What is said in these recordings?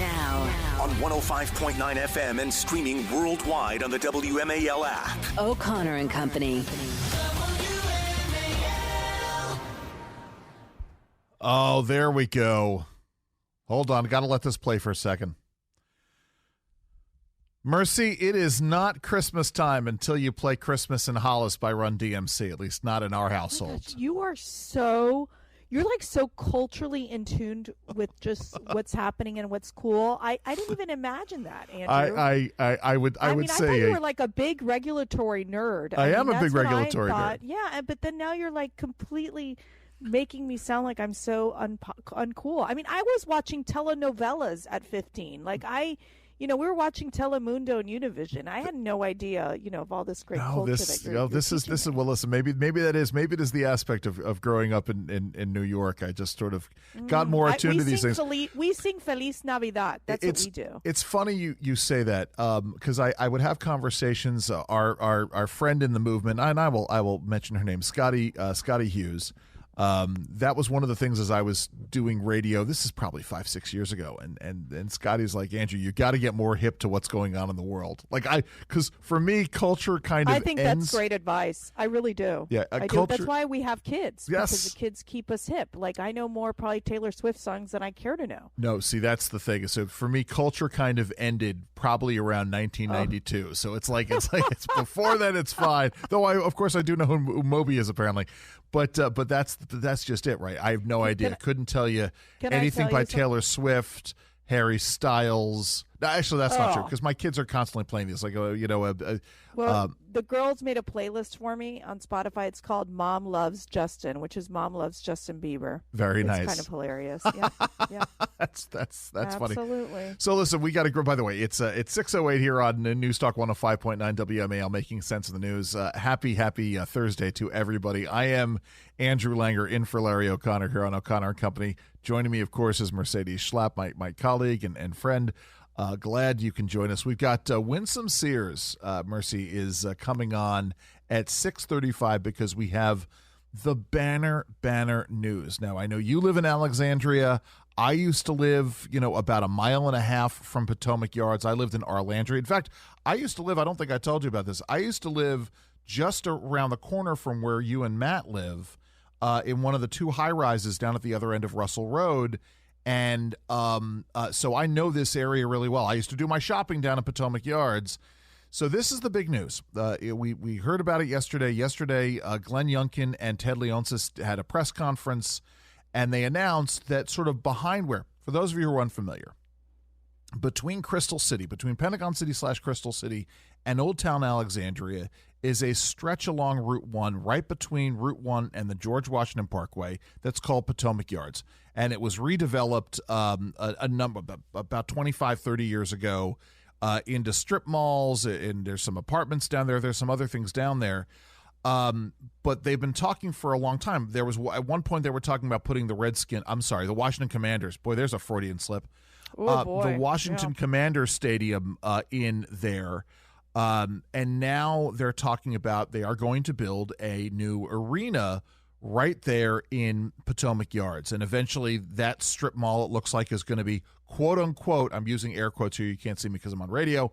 Now. On 105.9 FM and streaming worldwide on the WMAL app. O'Connor and Company. Oh, there we go. Hold on. Got to let this play for a second. Mercy, it is not Christmas time until you play Christmas in Hollis by Run DMC, at least not in our household. Gosh, you're like so culturally in tune with just what's happening and what's cool. I didn't even imagine that, Andrew. I would say I thought you were like a big regulatory nerd. I am a big regulatory nerd. Yeah, but then now you're like completely making me sound like I'm so uncool. I mean, I was watching telenovelas at 15. Like we were watching Telemundo and Univision. I had no idea, of all this great culture that you're this is well, listen, maybe it is the aspect of growing up in New York. I just sort of got more attuned to these things. We sing Feliz Navidad. That's what we do. It's funny you say that because I would have conversations. Our friend in the movement, and I will mention her name, Scotty Hughes. That was one of the things as I was doing radio. This is probably 5-6 years ago, and Scotty's like, Andrew, you got to get more hip to what's going on in the world. Because for me, culture kind of I think ends. That's great advice. I really do. Yeah, I culture. do. That's why we have kids. Yes, because the kids keep us hip. Like I know more probably Taylor Swift songs than I care to know. No, see, that's the thing. So for me, culture kind of ended probably around 1992. So it's it's before then. It's fine. Though of course I do know who Moby is apparently. But that's just it, right? I have no idea. Couldn't tell you anything by Taylor Swift, Harry Styles. No, actually, that's not true because my kids are constantly playing these. The girls made a playlist for me on Spotify. It's called "Mom Loves Justin," which is Mom Loves Justin Bieber. Very nice. It's kind of hilarious. Yeah. That's funny. Absolutely. So listen, we got to go. By the way, it's 6:08 here on News Talk 105.9 WMAL, making sense of the news. Happy Thursday to everybody. I am Andrew Langer in for Larry O'Connor here on O'Connor and Company. Joining me, of course, is Mercedes Schlapp, my colleague and friend. Glad you can join us. We've got Winsome Sears, Mercy, is coming on at 6:35 because we have the banner news. Now, I know you live in Alexandria. I used to live, about a mile and a half from Potomac Yards. I lived in Arlandria. In fact, I used to live, I don't think I told you about this, I used to live just around the corner from where you and Matt live in one of the two high-rises down at the other end of Russell Road. And so I know this area really well. I used to do my shopping down at Potomac Yards. So this is the big news. We heard about it yesterday. Yesterday, Glenn Youngkin and Ted Leonsis had a press conference, and they announced that sort of behind for those of you who are unfamiliar, between Pentagon City / Crystal City and Old Town Alexandria is a stretch along Route 1, right between Route 1 and the George Washington Parkway, that's called Potomac Yards. And it was redeveloped about 25, 30 years ago into strip malls, and there's some apartments down there. There's some other things down there. But they've been talking for a long time. There was at one point they were talking about putting the Washington Commanders. Boy, there's a Freudian slip. The Washington Commanders Stadium in there. And now they're talking about they are going to build a new arena right there in Potomac Yards. And eventually that strip mall, it looks like, is going to be, quote unquote, I'm using air quotes here, you can't see me because I'm on radio,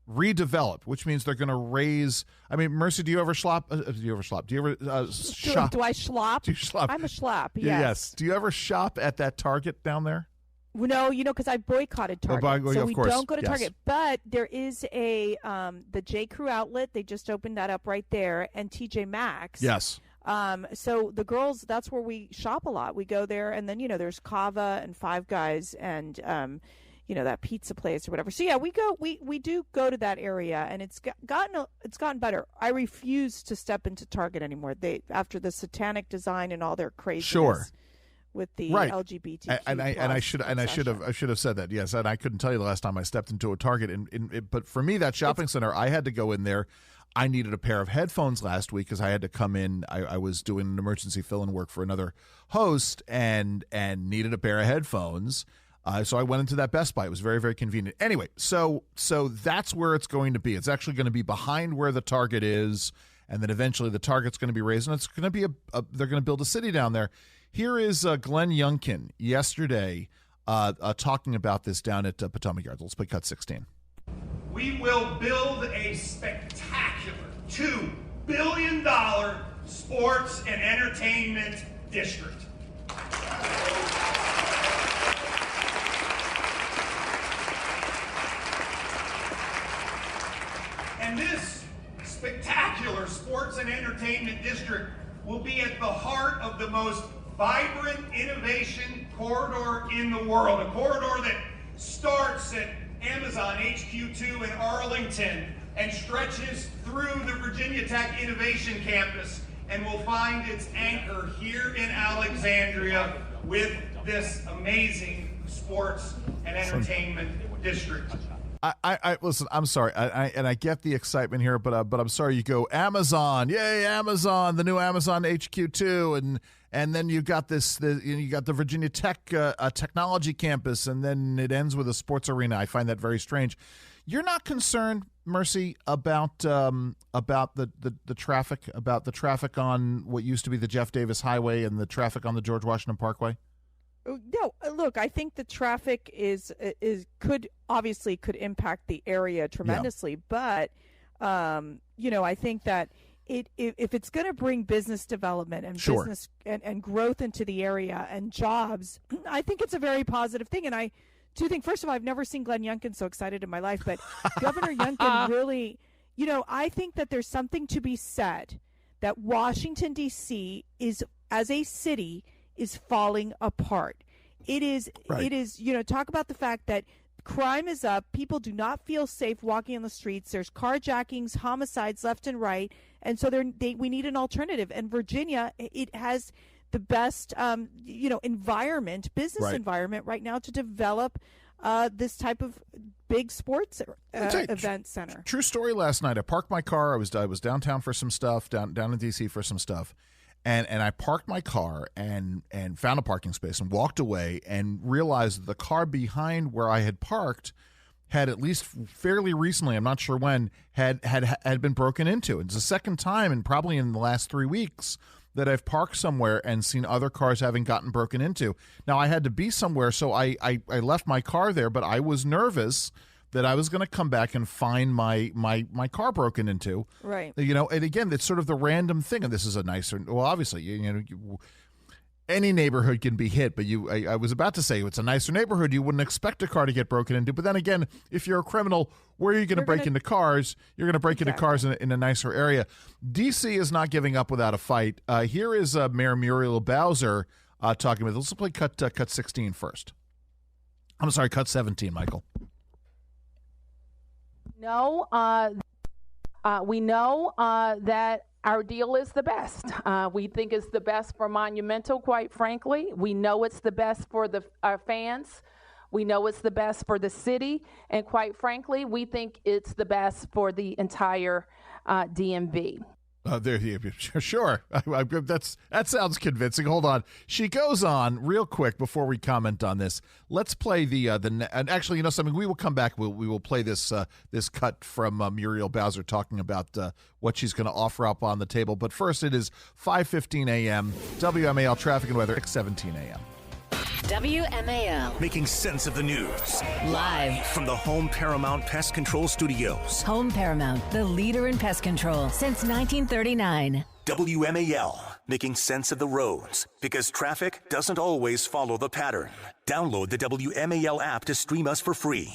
redevelop, which means they're going to raise. I mean, Mercy, do you ever shop? Do you ever shop? Do I schlop? Do you schlop? I'm a schlop. Yes. Do you ever shop at that Target down there? No, because I boycotted Target, so we don't go to Target. But there is the J. Crew outlet. They just opened that up right there, and TJ Maxx. Yes. So the girls, that's where we shop a lot. We go there, and then there's Cava and Five Guys, and that pizza place or whatever. So yeah, we do go to that area, and it's gotten better. I refuse to step into Target anymore. After the satanic design and all their craziness. Sure. With the right. LGBTQ and I should have said that. Yes, and I couldn't tell you the last time I stepped into a Target. But for me, that shopping center, I had to go in there. I needed a pair of headphones last week because I had to come in. I was doing an emergency fill-in work for another host and needed a pair of headphones. So I went into that Best Buy. It was very, very convenient. Anyway, so that's where it's going to be. It's actually going to be behind where the Target is, and then eventually the Target's going to be raised, and it's going to be they're going to build a city down there. Here is Glenn Youngkin yesterday talking about this down at Potomac Yards. Let's play cut 16. We will build a spectacular $2 billion sports and entertainment district. And this spectacular sports and entertainment district will be at the heart of the most vibrant innovation corridor in the world, a corridor that starts at Amazon HQ2 in Arlington and stretches through the Virginia Tech Innovation Campus and will find its anchor here in Alexandria with this amazing sports and entertainment district. I listen. I'm sorry, I get the excitement here, but I'm sorry. You go Amazon, yay, Amazon, the new Amazon HQ2, and then you got you got the Virginia Tech technology campus, and then it ends with a sports arena. I find that very strange. You're not concerned, Mercy, about the traffic on what used to be the Jeff Davis Highway and the traffic on the George Washington Parkway? No, look, I think the traffic could impact the area tremendously, but I think that if it's going to bring business development and business and growth into the area and jobs, I think it's a very positive thing. And I do think, first of all, I've never seen Glenn Youngkin so excited in my life, but Governor Youngkin really, I think that there's something to be said that Washington, D.C. as a city is falling apart. It is, talk about the fact that crime is up. People do not feel safe walking on the streets. There's carjackings, homicides left and right. And so we need an alternative. And Virginia, it has the best, environment, business environment right now to develop this type of big sports event center. True story. Last night, I parked my car. I was downtown for some stuff, down in D.C. for some stuff. And I parked my car and found a parking space and walked away and realized that the car behind where I had parked had, at least fairly recently, I'm not sure when, had been broken into. It's the second time, and probably in the last 3 weeks, that I've parked somewhere and seen other cars having gotten broken into. Now, I had to be somewhere, so I left my car there, but I was nervous that I was going to come back and find my car broken into. Right. And again, it's sort of the random thing. And this is a nicer, well, obviously, any neighborhood can be hit, but I was about to say it's a nicer neighborhood. You wouldn't expect a car to get broken into. But then again, if you're a criminal, where are you going to break into cars? You're going to break into cars in a nicer area. D.C. is not giving up without a fight. Here is Mayor Muriel Bowser talking with. Let's play cut 16 first. I'm sorry, cut 17, Michael. No, we know that our deal is the best. We think it's the best for Monumental, quite frankly. We know it's the best for our fans. We know it's the best for the city. And quite frankly, we think it's the best for the entire DMV. Sure. That sounds convincing. Hold on. She goes on real quick before we comment on this. Let's play and actually, something. We will come back. We will play this cut from Muriel Bowser talking about what she's going to offer up on the table. But first, it is 5:15 a.m. WMAL traffic and weather. 6:17 a.m. WMAL. Making sense of the news. Live from the Home Paramount Pest Control Studios. Home Paramount, the leader in pest control since 1939. WMAL. Making sense of the roads. Because traffic doesn't always follow the pattern. Download the WMAL app to stream us for free.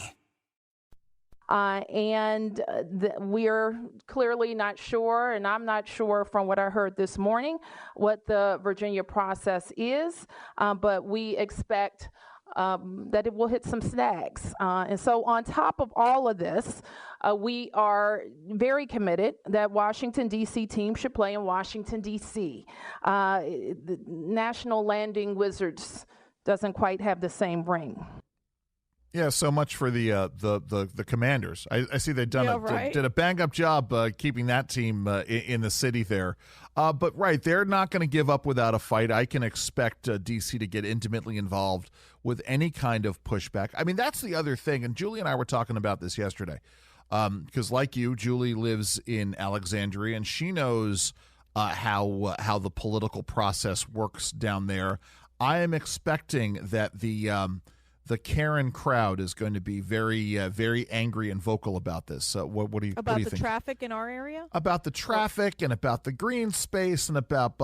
We're clearly not sure, and I'm not sure from what I heard this morning, what the Virginia process is, but we expect that it will hit some snags. And so on top of all of this, we are very committed that Washington, D.C. team should play in Washington, D.C. The National Landing Wizards doesn't quite have the same ring. Yeah, so much for the Commanders. I see they've did a bang-up job keeping that team in the city there. But they're not going to give up without a fight. I can expect D.C. to get intimately involved with any kind of pushback. I mean, that's the other thing, and Julie and I were talking about this yesterday. Because like you, Julie lives in Alexandria, and she knows how the political process works down there. I am expecting that the the Karen crowd is going to be very, very angry and vocal about this. What do you about what do you the think? Traffic in our area? About the traffic and about the green space and about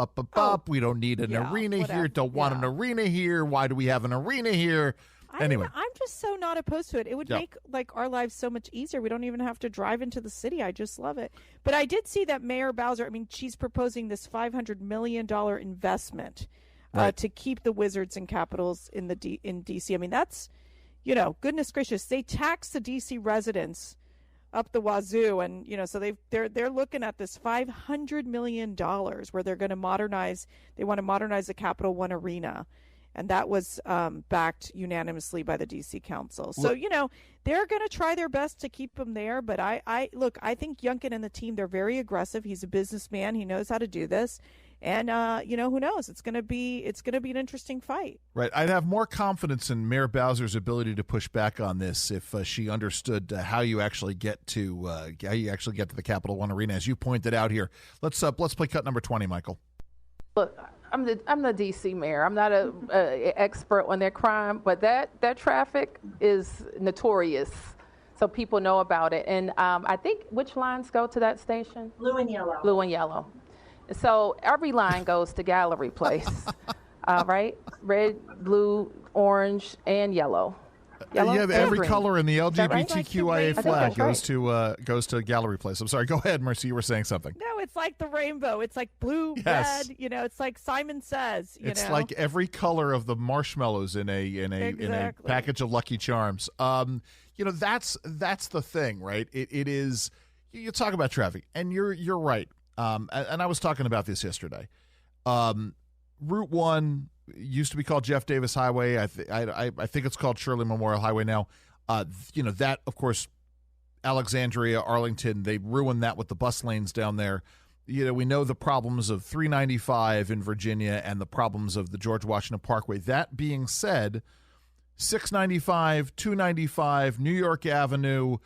we don't need an arena here. Don't want an arena here. Why do we have an arena here? Anyway, I'm just so not opposed to it. It would make our lives so much easier. We don't even have to drive into the city. I just love it. But I did see that Mayor Bowser. I mean, she's proposing this $500 million investment to keep the Wizards and Capitals in DC. I mean, that's, goodness gracious. They tax the DC residents up the wazoo, and so they're looking at this $500 million where they're going to modernize. They want to modernize the Capital One Arena. And that was backed unanimously by the D.C. Council. So, they're going to try their best to keep him there. But I think Youngkin and the team, they're very aggressive. He's a businessman. He knows how to do this. And, who knows? It's going to be an interesting fight. Right. I'd have more confidence in Mayor Bowser's ability to push back on this if she understood how you actually get to the Capital One Arena, as you pointed out here. Let's play cut number 20, Michael. Look, I'm the DC mayor. I'm not a expert on their crime, but that traffic is notorious, so people know about it. And I think, which lines go to that station? Blue and yellow. Blue and yellow. So every line goes to Gallery Place, right? Red, blue, orange, and yellow. Every color in the LGBTQIA flag right. goes to Gallery Place. I'm sorry. Go ahead, Mercy. You were saying something. No, it's like the rainbow. It's like blue, red. It's like Simon Says. It's like every color of the marshmallows in a package of Lucky Charms. That's the thing, right? It is. You talk about traffic, and you're right. And I was talking about this yesterday. Route 1 used to be called Jeff Davis Highway. I think it's called Shirley Memorial Highway now. That, of course, Alexandria, Arlington, they ruined that with the bus lanes down there. We know the problems of 395 in Virginia and the problems of the George Washington Parkway. That being said, 695, 295, New York Avenue,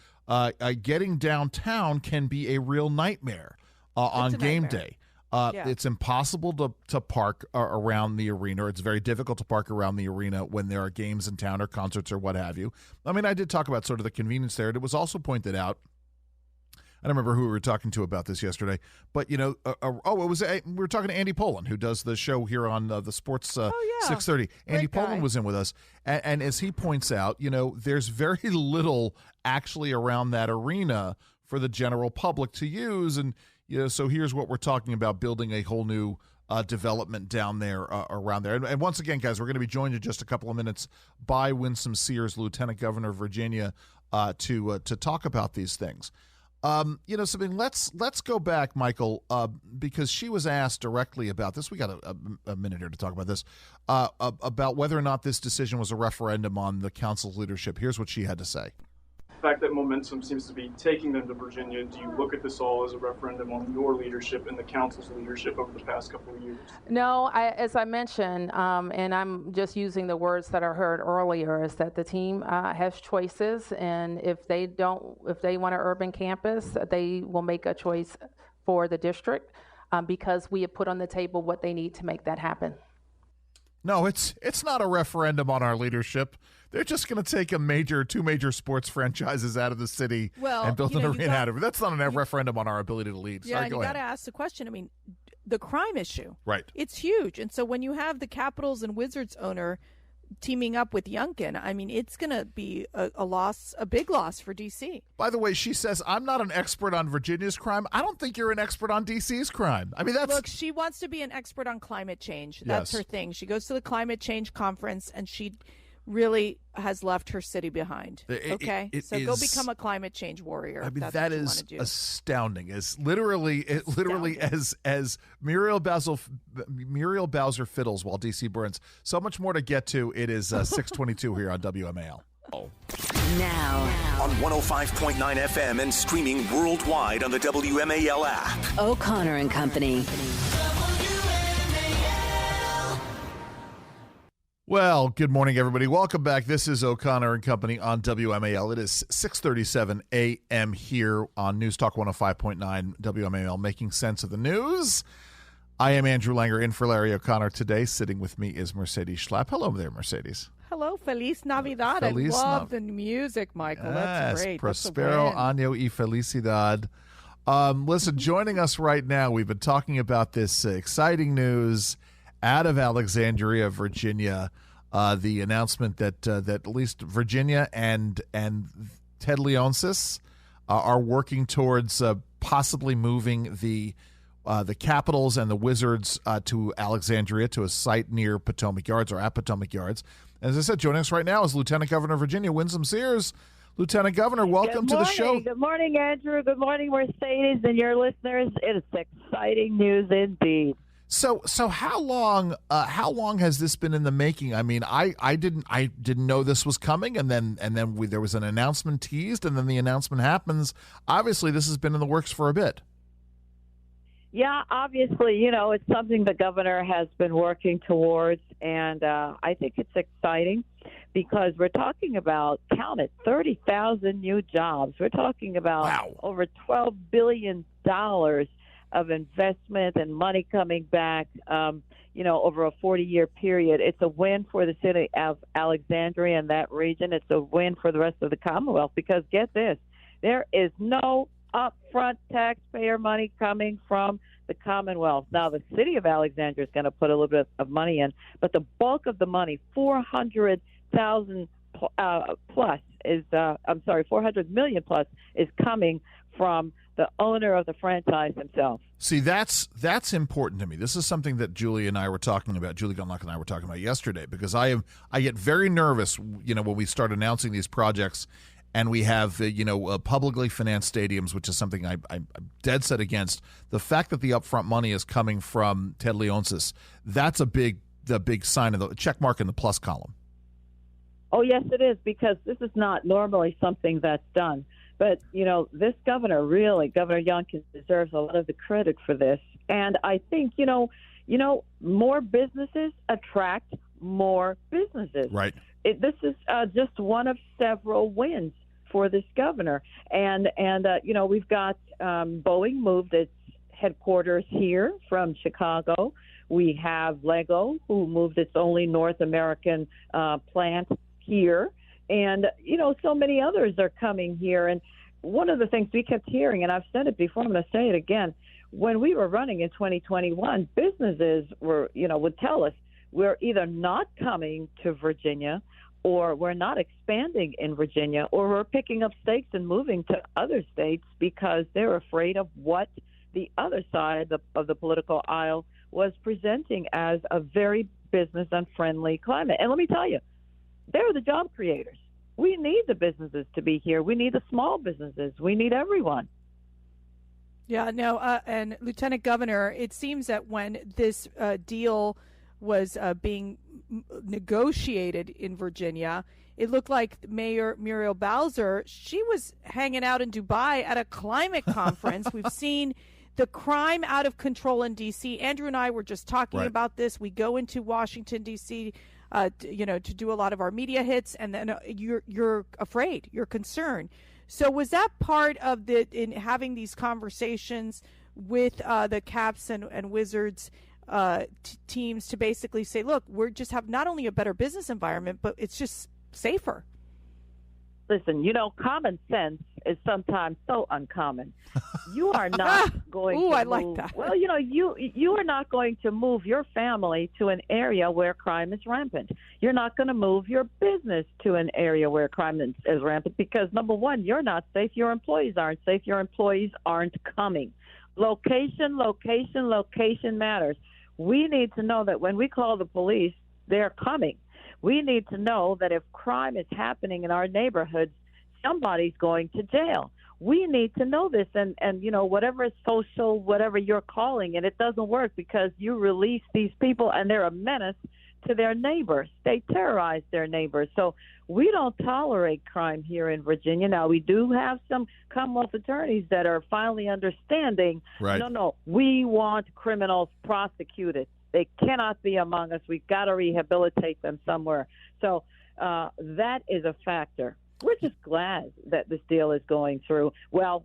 getting downtown can be a real nightmare on game day. It's impossible to park around the arena, or it's very difficult to park around the arena when there are games in town or concerts or what have you. I mean, I did talk about sort of the convenience there. And it was also pointed out, I don't remember who we were talking to about this yesterday, but, we were talking to Andy Poland, who does the show here on the Sports 630. Andy Poland was in with us. And as he points out, there's very little actually around that arena for the general public to use. And, so here's what we're talking about, building a whole new development down there, around there. And once again, guys, we're going to be joined in just a couple of minutes by Winsome Sears, Lieutenant Governor of Virginia, to talk about these things. Something. Let's go back, Michael, because she was asked directly about this. We got a minute here to talk about this, about whether or not this decision was a referendum on the council's leadership. Here's what she had to say. The fact that momentum seems to be taking them to Virginia, do you look at this all as a referendum on your leadership and the council's leadership over the past couple of years? No, as I mentioned, and I'm just using the words that I heard earlier, is that the team has choices, and if they want an urban campus, they will make a choice for the district, because we have put on the table what they need to make that happen. No, it's not a referendum on our leadership. They're just going to take two major sports franchises out of the city and build an arena out of it. That's not a referendum on our ability to lead. Yeah, Sorry, you got to ask the question. I mean, the crime issue. Right. It's huge. And so when you have the Capitals and Wizards owner teaming up with Youngkin, I mean, it's going to be a big loss for D.C. By the way, she says, I'm not an expert on Virginia's crime. I don't think you're an expert on D.C.'s crime. I mean, Look, she wants to be an expert on climate change. That's her thing. She goes to the climate change conference, and she really has left her city behind. So go become a climate change warrior. I mean, that is astounding. As literally as Muriel Bowser fiddles while DC burns. So much more to get to. It is 6:22 here on WMAL. Now on 105.9 FM and streaming worldwide on the WMAL app. O'Connor and Company. Well, good morning, everybody. Welcome back. This is O'Connor and Company on WMAL. It is 6:37 a.m. here on News Talk 105.9 WMAL, making sense of the news. I am Andrew Langer, in for Larry O'Connor today. Sitting with me is Mercedes Schlapp. Hello there, Mercedes. hello. Feliz Navidad. Feliz I love the music, Michael. That's great. Prospero año y felicidad. Listen, joining us right now, we've been talking about this exciting news out of Alexandria, Virginia. The announcement that at least Virginia and Ted Leonsis are working towards possibly moving the Capitals and the Wizards to Alexandria, to a site near Potomac Yards or at Potomac Yards. As I said, joining us right now is Lieutenant Governor of Virginia, Winsome Sears. Lieutenant Governor, welcome to the show. Good morning, Andrew. Good morning, Mercedes, and your listeners. It is exciting news indeed. So how long has this been in the making? I mean, I didn't know this was coming, and then there was an announcement teased, and then the announcement happens. Obviously, this has been in the works for a bit. Yeah, obviously, it's something the governor has been working towards, and I think it's exciting because we're talking about, count it, 30,000 new jobs. We're talking about over $12 billion of investment and money coming back, over a 40-year period. It's a win for the city of Alexandria and that region. It's a win for the rest of the Commonwealth because, get this, there is no upfront taxpayer money coming from the Commonwealth. Now, the city of Alexandria is going to put a little bit of money in, but the bulk of the money, $400 million plus, is coming from the owner of the franchise himself. See, that's important to me. This is something that Julie Gunlock and I were talking about yesterday, because I get very nervous, when we start announcing these projects and we have, publicly financed stadiums, which is something I'm dead set against. The fact that the upfront money is coming from Ted Leonsis, that's the big sign of the check mark in the plus column. Oh, yes, it is, because this is not normally something that's done. But, this governor, really, Governor Youngkin, deserves a lot of the credit for this. And I think, more businesses attract more businesses. Right. This is just one of several wins for this governor. And we've got Boeing moved its headquarters here from Chicago. We have Lego, who moved its only North American plant here. And, so many others are coming here. And one of the things we kept hearing, and I've said it before, I'm going to say it again, when we were running in 2021, businesses would tell us we're either not coming to Virginia, or we're not expanding in Virginia, or we're picking up stakes and moving to other states because they're afraid of what the other side of the political aisle was presenting as a very business-unfriendly climate. And let me tell you, they're the job creators. We need the businesses to be here. We need the small businesses. We need everyone. Yeah, no, and Lieutenant Governor, it seems that when this deal was being negotiated in Virginia, it looked like Mayor Muriel Bowser, she was hanging out in Dubai at a climate conference. We've seen the crime out of control in D.C. Andrew and I were just talking about this. We go into Washington, D.C., to do a lot of our media hits, and then you're afraid, you're concerned. So was that part of in having these conversations with the Caps and Wizards teams to basically say, look, we're just have not only a better business environment, but it's just safer? Listen, common sense is sometimes so uncommon. You are not going to I move. like that. Well, you are not going to move your family to an area where crime is rampant. You're not going to move your business to an area where crime is rampant because, number one, you're not safe. Your employees aren't safe. Your employees aren't coming. Location matters. We need to know that when we call the police, they're coming. We need to know that if crime is happening in our neighborhoods, somebody's going to jail. We need to know this, and whatever is social, whatever you're calling it, it doesn't work because you release these people and they're a menace to their neighbors. They terrorize their neighbors. So we don't tolerate crime here in Virginia. Now, we do have some Commonwealth attorneys that are finally understanding, no, we want criminals prosecuted. They cannot be among us. We've got to rehabilitate them somewhere. So that is a factor. We're just glad that this deal is going through. Well,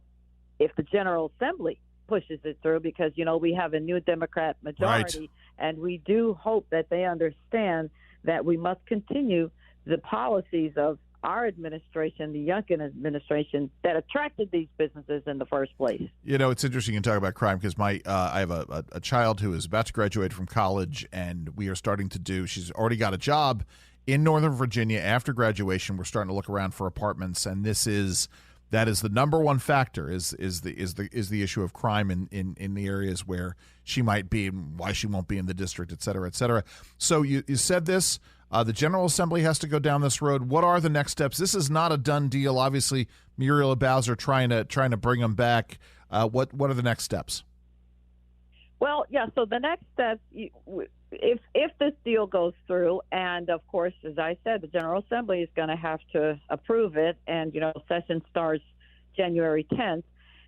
if the General Assembly pushes it through, because, we have a new Democrat majority, and we do hope that they understand that we must continue the policies of our administration, the Youngkin administration, that attracted these businesses in the first place. You know, it's interesting you talk about crime because I have a child who is about to graduate from college, and we are starting to do. She's already got a job in Northern Virginia. After graduation, we're starting to look around for apartments, and that is the number one factor is the issue of crime in the areas where she might be and why she won't be in the district, et cetera, et cetera. So you said this. The General Assembly has to go down this road. What are the next steps? This is not a done deal. Obviously, Muriel Bowser trying to bring them back. What are the next steps? Well, yeah. So the next steps, if this deal goes through, and of course, as I said, the General Assembly is going to have to approve it, and session starts January 10th.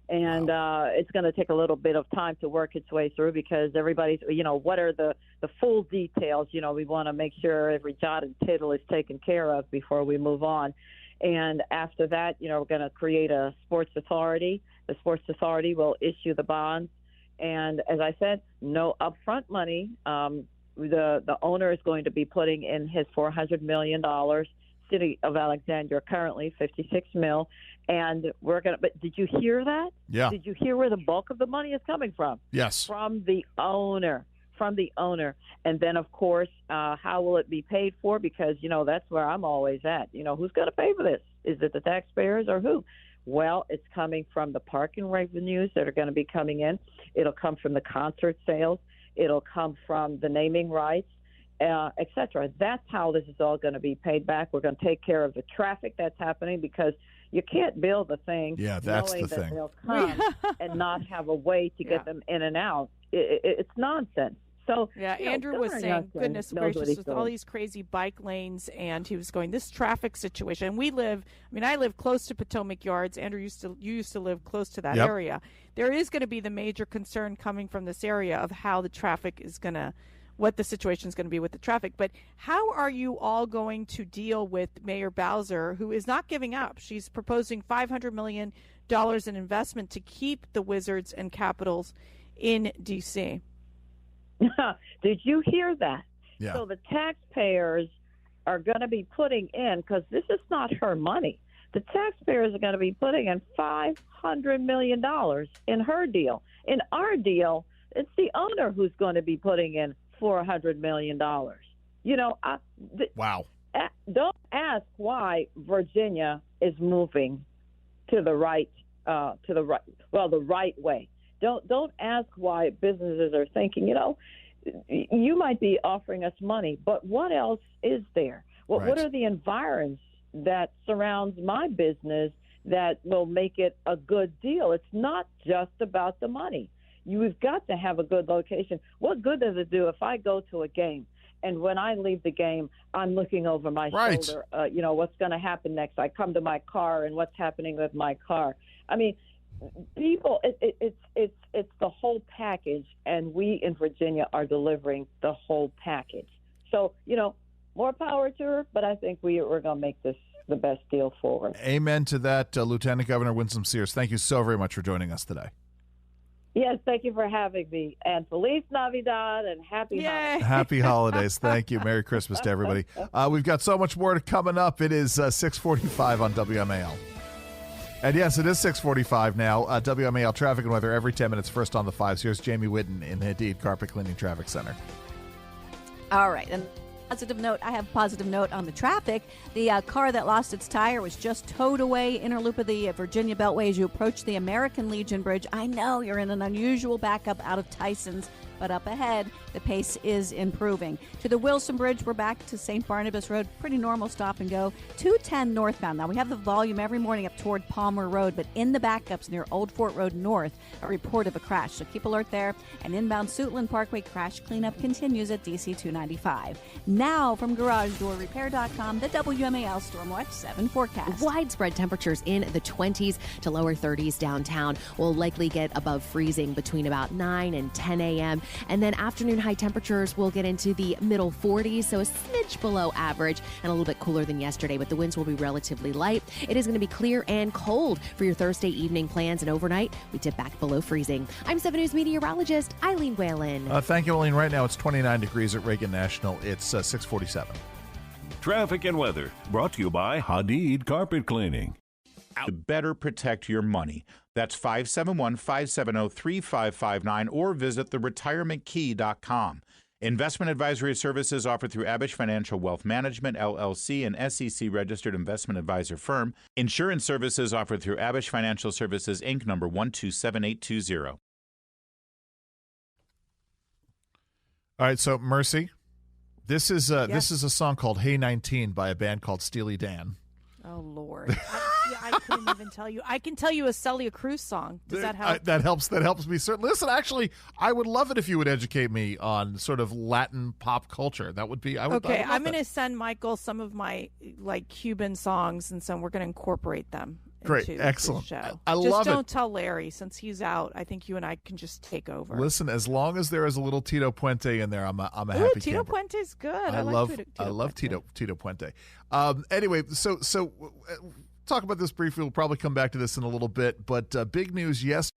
And it's going to take a little bit of time to work its way through because everybody's, what are the full details? We want to make sure every jot and tittle is taken care of before we move on. And after that, we're going to create a sports authority. The sports authority will issue the bonds. And as I said, no upfront money. The owner is going to be putting in his $400 million. City of Alexandria currently $56 million, and we're gonna. But did you hear that? Yeah. Did you hear where the bulk of the money is coming from? Yes. From the owner. And then of course, how will it be paid for? Because that's where I'm always at. Who's going to pay for this? Is it the taxpayers or who? Well, it's coming from the parking revenues that are going to be coming in. It'll come from the concert sales. It'll come from the naming rights. Et cetera. That's how this is all going to be paid back. We're going to take care of the traffic that's happening because you can't build a thing that's knowing the that thing. They'll come and not have a way to get them in and out. It's nonsense. So Andrew was saying, goodness gracious, with all these crazy bike lanes, and he was going, this traffic situation. And I live close to Potomac Yards. Andrew, you used to live close to that area. There is going to be the major concern coming from this area of how the traffic is going to, what the situation is going to be with the traffic. But how are you all going to deal with Mayor Bowser, who is not giving up? She's proposing $500 million in investment to keep the Wizards and Capitals in D.C. Did you hear that? Yeah. So the taxpayers are going to be putting in, because this is not her money, the taxpayers are going to be putting in $500 million in her deal. In our deal, it's the owner who's going to be putting in $400 million. Wow. Don't ask why Virginia is moving to the right, the right way. Don't ask why businesses are thinking, you might be offering us money, but what else is there? What are the environs that surrounds my business that will make it a good deal? It's not just about the money. You've got to have a good location. What good does it do if I go to a game and when I leave the game, I'm looking over my shoulder, what's going to happen next? I come to my car and what's happening with my car. I mean, people, it's the whole package, and we in Virginia are delivering the whole package. So, more power to her, but I think we're going to make this the best deal forward. Amen to that, Lieutenant Governor Winsome Sears. Thank you so very much for joining us today. Yes, thank you for having me. And Feliz Navidad and happy holidays. Happy holidays. Thank you. Merry Christmas to everybody. We've got so much more coming up. It is 6:45 on WMAL. And yes, it is 6:45 now. WMAL traffic and weather every 10 minutes. First on the 5s. Here's Jamie Whitten in the Hadid Carpet Cleaning Traffic Center. All right. And positive note, I have a positive note on the traffic. The car that lost its tire was just towed away inner loop of the Virginia Beltway as you approach the American Legion Bridge. I know you're in an unusual backup out of Tyson's, but up ahead, the pace is improving. To the Wilson Bridge, we're back to St. Barnabas Road. Pretty normal stop and go. 210 northbound. Now, we have the volume every morning up toward Palmer Road, but in the backups near Old Fort Road North, a report of a crash. So keep alert there. And inbound Suitland Parkway crash cleanup continues at DC 295. Now, from GarageDoorRepair.com, the WMAL Stormwatch 7 forecast. Widespread temperatures in the 20s to lower 30s downtown. Will likely get above freezing between about 9 and 10 a.m. And then afternoon high temperatures will get into the middle 40s, so a smidge below average and a little bit cooler than yesterday, but the winds will be relatively light. It is going to be clear and cold for your Thursday evening plans, and overnight we dip back below freezing. I'm 7 News meteorologist Eileen Whalen. Thank you, Eileen. Right now it's 29 degrees at Reagan National. It's 6:47. Traffic and weather brought to you by Hadid Carpet Cleaning. To better protect your money. That's 571-570-3559 or visit theretirementkey.com. Investment advisory services offered through Abish Financial Wealth Management, LLC, an SEC-registered investment advisor firm. Insurance services offered through Abish Financial Services, Inc., number 127820. All right, so Mercy, this is a song called "Hey 19" by a band called Steely Dan. Oh Lord, I couldn't even tell you. I can tell you a Celia Cruz song. Does that help? That helps me. Certainly. Listen, actually, I would love it if you would educate me on sort of Latin pop culture. That would be. Okay, I'm going to send Michael some of my Cuban songs, and we're going to incorporate them. Great, into excellent. The show. I love it. Just don't tell Larry since he's out. I think you and I can just take over. Listen, as long as there is a little Tito Puente in there, I'm a happy Tito camper. Puente's good. I love Tito Puente. Anyway, so talk about this briefly. We'll probably come back to this in a little bit, but big news. Yes.